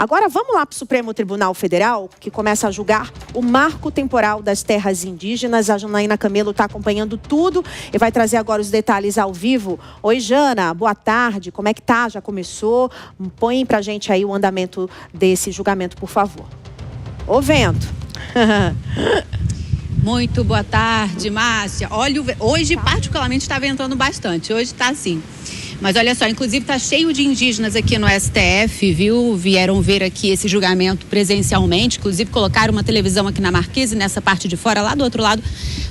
Agora vamos lá para o Supremo Tribunal Federal, que começa a julgar o marco temporal das terras indígenas. A Janaína Camelo está acompanhando tudo e vai trazer agora os detalhes ao vivo. Oi, Jana, boa tarde. Como é que tá? Já começou? Põe pra gente aí o andamento desse julgamento, por favor. Ô, vento. Muito boa tarde, Márcia. Olha, hoje particularmente está ventando bastante. Hoje está assim. Mas olha só, inclusive está cheio de indígenas aqui no STF, viu? Vieram ver aqui esse julgamento presencialmente. Inclusive colocaram uma televisão aqui na Marquise, nessa parte de fora, lá do outro lado,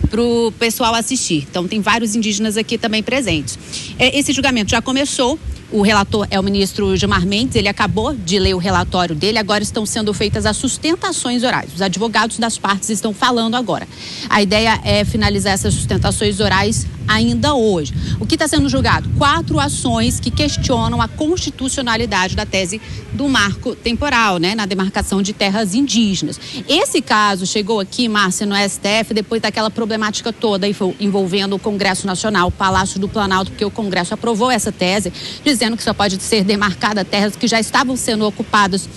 para o pessoal assistir. Então tem vários indígenas aqui também presentes. Esse julgamento já começou. O relator é o ministro Gilmar Mendes, ele acabou de ler o relatório dele, agora estão sendo feitas as sustentações orais. Os advogados das partes estão falando agora. A ideia é finalizar essas sustentações orais ainda hoje. O que está sendo julgado? 4 ações que questionam a constitucionalidade da tese do marco temporal, né, na demarcação de terras indígenas. Esse caso chegou aqui, Márcia, no STF, depois daquela problemática toda envolvendo o Congresso Nacional, o Palácio do Planalto, porque o Congresso aprovou essa tese, dizendo que só pode ser demarcada terras que já estavam sendo ocupadas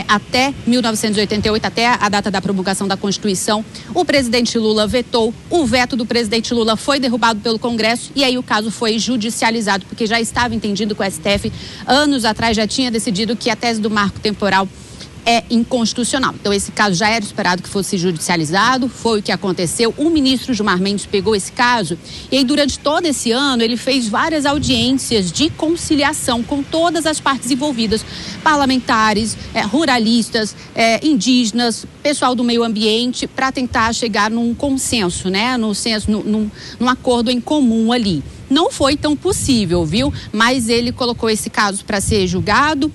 até 1988, até a data da promulgação da Constituição. O presidente Lula vetou, o veto do presidente Lula foi derrubado pelo Congresso e aí o caso foi judicializado, porque já estava entendido que o STF, anos atrás, já tinha decidido que a tese do marco temporal é inconstitucional. Então esse caso já era esperado que fosse judicializado, foi o que aconteceu. O ministro Gilmar Mendes pegou esse caso e aí durante todo esse ano ele fez várias audiências de conciliação com todas as partes envolvidas, parlamentares, ruralistas, indígenas, pessoal do meio ambiente, para tentar chegar num consenso, né, num acordo em comum ali. Não foi tão possível, viu? Mas ele colocou esse caso para ser julgado.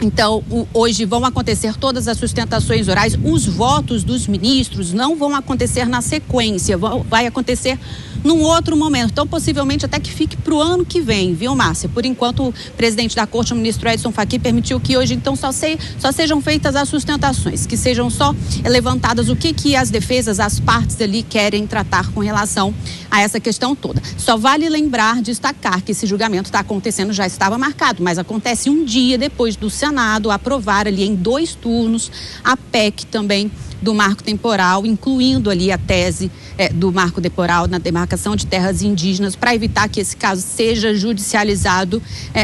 Então, hoje vão acontecer todas as sustentações orais. Os votos dos ministros não vão acontecer na sequência, vai acontecer num outro momento. Então, possivelmente até que fique para o ano que vem, viu, Márcia? Por enquanto, o presidente da Corte, o ministro Edson Fachin, permitiu que hoje, então, só sejam feitas as sustentações, que sejam só levantadas o que as defesas, as partes ali querem tratar com relação a essa questão toda. Só vale lembrar, destacar que esse julgamento está acontecendo, já estava marcado, mas acontece um dia depois do Senado aprovar ali em 2 turnos a PEC também do marco temporal, incluindo ali a tese do marco temporal na demarcação de terras indígenas, para evitar que esse caso seja judicializado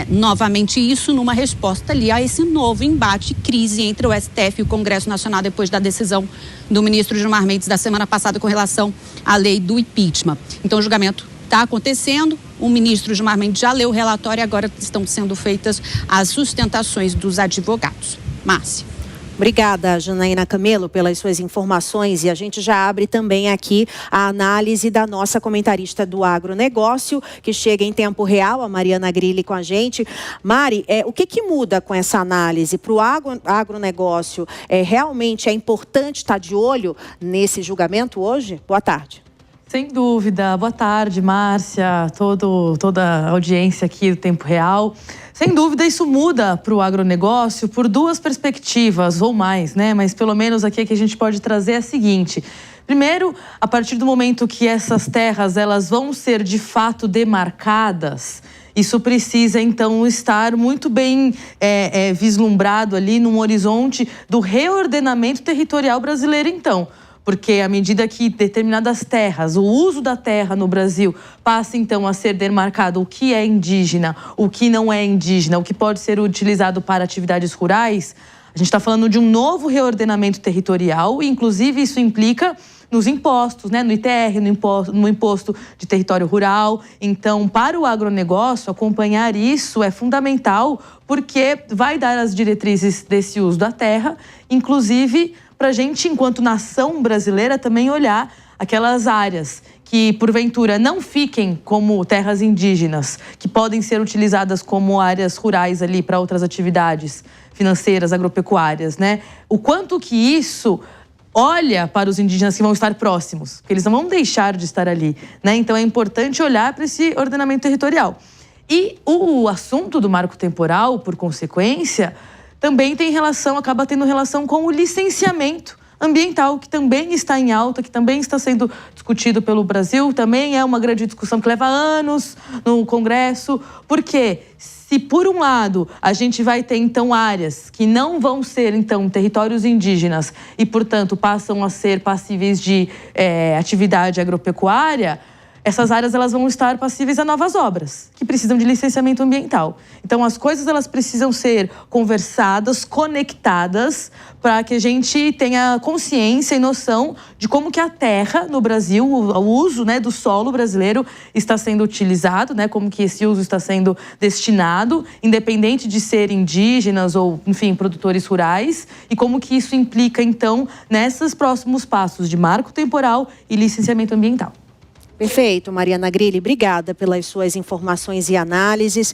novamente. Isso numa resposta ali a esse novo embate, crise entre o STF e o Congresso Nacional, depois da decisão do ministro Gilmar Mendes da semana passada com relação à lei do impeachment. Então o julgamento está acontecendo, o ministro Gilmar Mendes já leu o relatório e agora estão sendo feitas as sustentações dos advogados. Márcia. Obrigada, Janaína Camelo, pelas suas informações. E a gente já abre também aqui a análise da nossa comentarista do agronegócio, que chega em tempo real, a Mariana Grilli com a gente. Mari, o que muda com essa análise? Para o agronegócio, realmente é importante estar de olho nesse julgamento hoje? Boa tarde. Sem dúvida. Boa tarde, Márcia, toda a audiência aqui do Tempo Real. Sem dúvida, isso muda para o agronegócio por 2 perspectivas, ou mais, né? Mas pelo menos aqui a que a gente pode trazer é a seguinte. Primeiro, a partir do momento que essas terras elas vão ser de fato demarcadas, isso precisa, então, estar muito bem vislumbrado ali num horizonte do reordenamento territorial brasileiro, então. Porque à medida que determinadas terras, o uso da terra no Brasil passa então a ser demarcado o que é indígena, o que não é indígena, o que pode ser utilizado para atividades rurais, a gente está falando de um novo reordenamento territorial e inclusive isso implica nos impostos, né? No ITR, no imposto de território rural. Então, para o agronegócio, acompanhar isso é fundamental porque vai dar as diretrizes desse uso da terra, inclusive para a gente, enquanto nação brasileira, também olhar aquelas áreas que, porventura, não fiquem como terras indígenas, que podem ser utilizadas como áreas rurais ali para outras atividades financeiras, agropecuárias, né? O quanto que isso olha para os indígenas que vão estar próximos, porque eles não vão deixar de estar ali, né? Então é importante olhar para esse ordenamento territorial. E o assunto do marco temporal, por consequência, também acaba tendo relação com o licenciamento ambiental, que também está em alta, que também está sendo discutido pelo Brasil, também é uma grande discussão que leva anos no Congresso, porque se se por um lado a gente vai ter então áreas que não vão ser então territórios indígenas e, portanto, passam a ser passíveis de atividade agropecuária, essas áreas elas vão estar passíveis a novas obras, que precisam de licenciamento ambiental. Então, as coisas elas precisam ser conversadas, conectadas, para que a gente tenha consciência e noção de como que a terra no Brasil, o uso, né, do solo brasileiro está sendo utilizado, né, como que esse uso está sendo destinado, independente de ser indígenas ou, enfim, produtores rurais, e como que isso implica, então, nesses próximos passos de marco temporal e licenciamento ambiental. Perfeito, Mariana Grilli, obrigada pelas suas informações e análises.